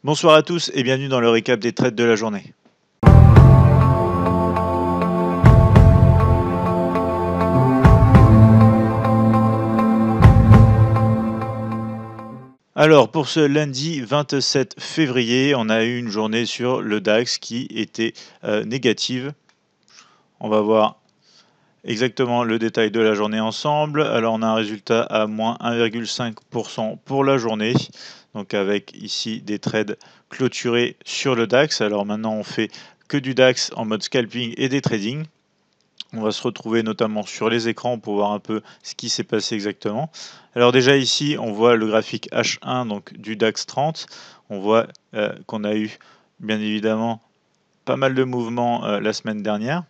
Bonsoir à tous et bienvenue dans le récap des trades de la journée. Alors pour ce lundi 27 février, on a eu une journée sur le DAX qui était négative. On va voir exactement le détail de la journée ensemble. Alors on a un résultat à moins 1,5% pour la journée. Donc avec ici des trades clôturés sur le DAX. Alors maintenant on fait que du DAX en mode scalping et des trading. On va se retrouver notamment sur les écrans pour voir un peu ce qui s'est passé exactement. Alors déjà ici, on voit le graphique H1 donc du DAX 30. On voit qu'on a eu bien évidemment pas mal de mouvements la semaine dernière.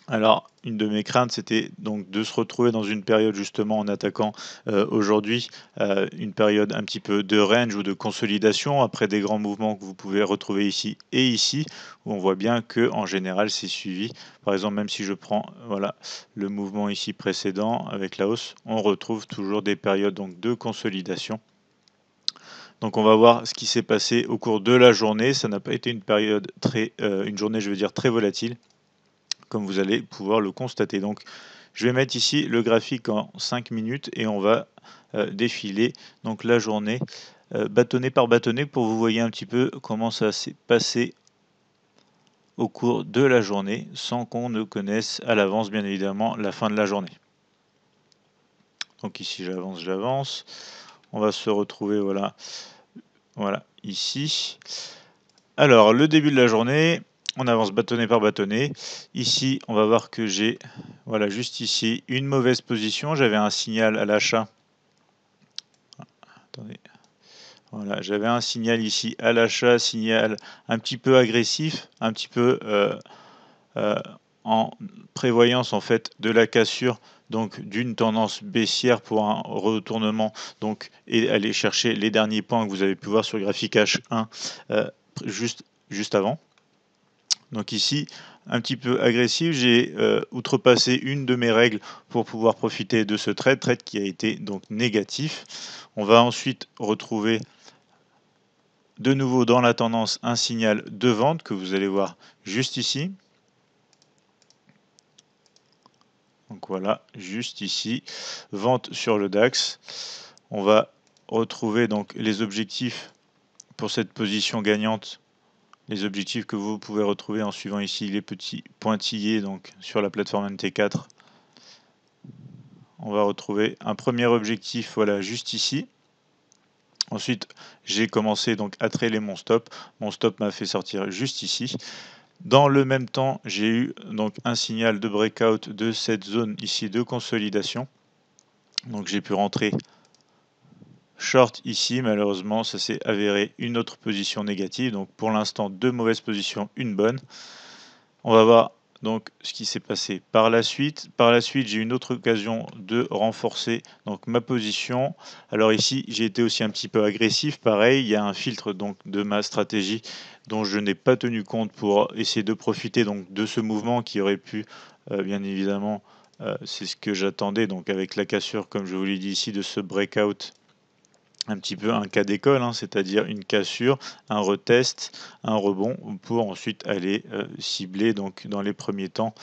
Alors, une de mes craintes, c'était donc de se retrouver dans une période justement en attaquant aujourd'hui une période un petit peu de range ou de consolidation après des grands mouvements que vous pouvez retrouver ici et ici, où on voit bien que en général c'est suivi. Par exemple, même si je prends voilà le mouvement ici précédent avec la hausse, on retrouve toujours des périodes donc de consolidation. Donc on va voir ce qui s'est passé au cours de la journée. Ça n'a pas été une période une journée je veux dire très volatile, comme vous allez pouvoir le constater. Donc, je vais mettre ici le graphique en 5 minutes et on va défiler donc la journée bâtonnet par bâtonnet pour que vous voyez un petit peu comment ça s'est passé au cours de la journée sans qu'on ne connaisse à l'avance bien évidemment la fin de la journée. Donc ici j'avance. On va se retrouver voilà ici. Alors le début de la journée, on avance bâtonnet par bâtonnet. Ici, on va voir que j'ai, voilà, juste ici, une mauvaise position. J'avais un signal à l'achat. Attendez. Voilà, j'avais un signal ici à l'achat, signal un petit peu agressif, un petit peu euh, en prévoyance en fait de la cassure donc d'une tendance baissière pour un retournement donc et aller chercher les derniers points que vous avez pu voir sur le graphique H1 juste avant. Donc ici, un petit peu agressif, j'ai outrepassé une de mes règles pour pouvoir profiter de ce trade qui a été donc négatif. On va ensuite retrouver de nouveau dans la tendance un signal de vente que vous allez voir juste ici. Donc voilà, juste ici, vente sur le DAX. On va retrouver donc les objectifs pour cette position gagnante. Les objectifs que vous pouvez retrouver en suivant ici les petits pointillés donc sur la plateforme MT4. On va retrouver un premier objectif voilà juste ici. Ensuite, j'ai commencé donc à trailer mon stop. Mon stop m'a fait sortir juste ici. Dans le même temps, j'ai eu donc un signal de breakout de cette zone ici de consolidation. Donc j'ai pu rentrer short ici. Malheureusement, ça s'est avéré une autre position négative. Donc pour l'instant, deux mauvaises positions, une bonne. On va voir donc ce qui s'est passé par la suite. Par la suite, j'ai eu une autre occasion de renforcer donc ma position. Alors ici, j'ai été aussi un petit peu agressif. Pareil, il y a un filtre donc de ma stratégie dont je n'ai pas tenu compte pour essayer de profiter donc de ce mouvement qui aurait pu bien évidemment c'est ce que j'attendais donc avec la cassure comme je vous l'ai dit ici de ce breakout un petit peu un cas d'école, hein, c'est-à-dire une cassure, un retest, un rebond pour ensuite aller cibler donc dans les premiers temps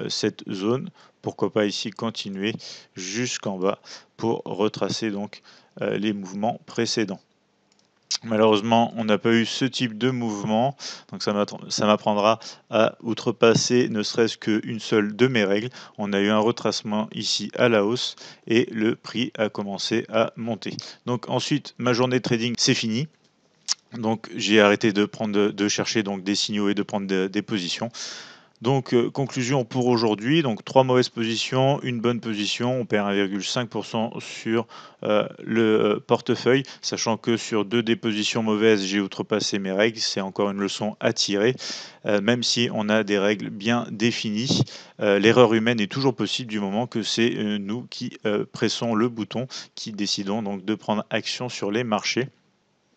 cette zone. Pourquoi pas ici continuer jusqu'en bas pour retracer donc les mouvements précédents. Malheureusement, on n'a pas eu ce type de mouvement, donc ça m'apprendra à outrepasser ne serait-ce qu'une seule de mes règles. On a eu un retracement ici à la hausse et le prix a commencé à monter. Donc ensuite, ma journée de trading, c'est fini. Donc j'ai arrêté de chercher donc des signaux et de prendre des positions. Donc, conclusion pour aujourd'hui, donc 3 mauvaises positions, une bonne position, on perd 1,5% sur le portefeuille, sachant que sur 2 des positions mauvaises, j'ai outrepassé mes règles, c'est encore une leçon à tirer, même si on a des règles bien définies, l'erreur humaine est toujours possible du moment que c'est nous qui pressons le bouton, qui décidons donc de prendre action sur les marchés.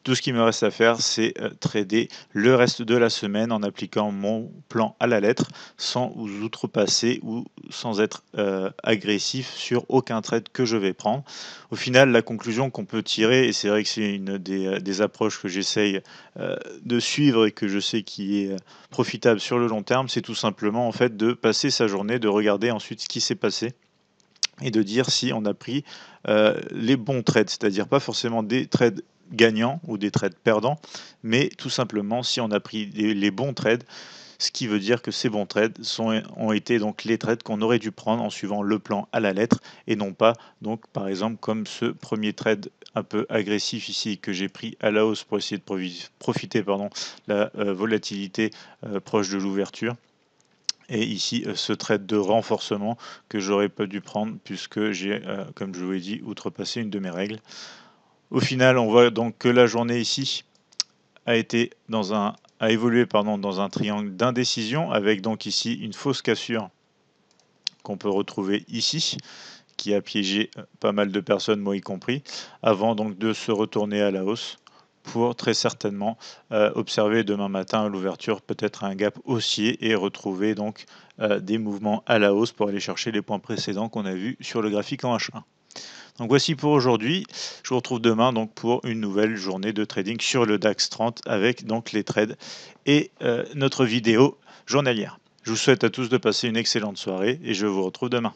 Tout ce qu'il me reste à faire, c'est trader le reste de la semaine en appliquant mon plan à la lettre, sans outrepasser ou sans être agressif sur aucun trade que je vais prendre. Au final, la conclusion qu'on peut tirer, et c'est vrai que c'est une des approches que j'essaye de suivre et que je sais qui est profitable sur le long terme, c'est tout simplement en fait de passer sa journée, de regarder ensuite ce qui s'est passé et de dire si on a pris les bons trades, c'est-à-dire pas forcément des trades gagnants ou des trades perdants, mais tout simplement si on a pris les bons trades, ce qui veut dire que ces bons trades ont été donc les trades qu'on aurait dû prendre en suivant le plan à la lettre et non pas donc par exemple comme ce premier trade un peu agressif ici que j'ai pris à la hausse pour essayer de profiter la volatilité proche de l'ouverture. Et ici, ce trade de renforcement que j'aurais pas dû prendre puisque j'ai, comme je vous l'ai dit, outrepassé une de mes règles. Au final, on voit donc que la journée ici a évolué dans un triangle d'indécision avec donc ici une fausse cassure qu'on peut retrouver ici, qui a piégé pas mal de personnes, moi y compris, avant donc de se retourner à la hausse pour très certainement observer demain matin à l'ouverture peut-être un gap haussier et retrouver donc des mouvements à la hausse pour aller chercher les points précédents qu'on a vus sur le graphique en H1. Donc voici pour aujourd'hui. Je vous retrouve demain donc pour une nouvelle journée de trading sur le DAX 30 avec donc les trades et notre vidéo journalière. Je vous souhaite à tous de passer une excellente soirée et je vous retrouve demain.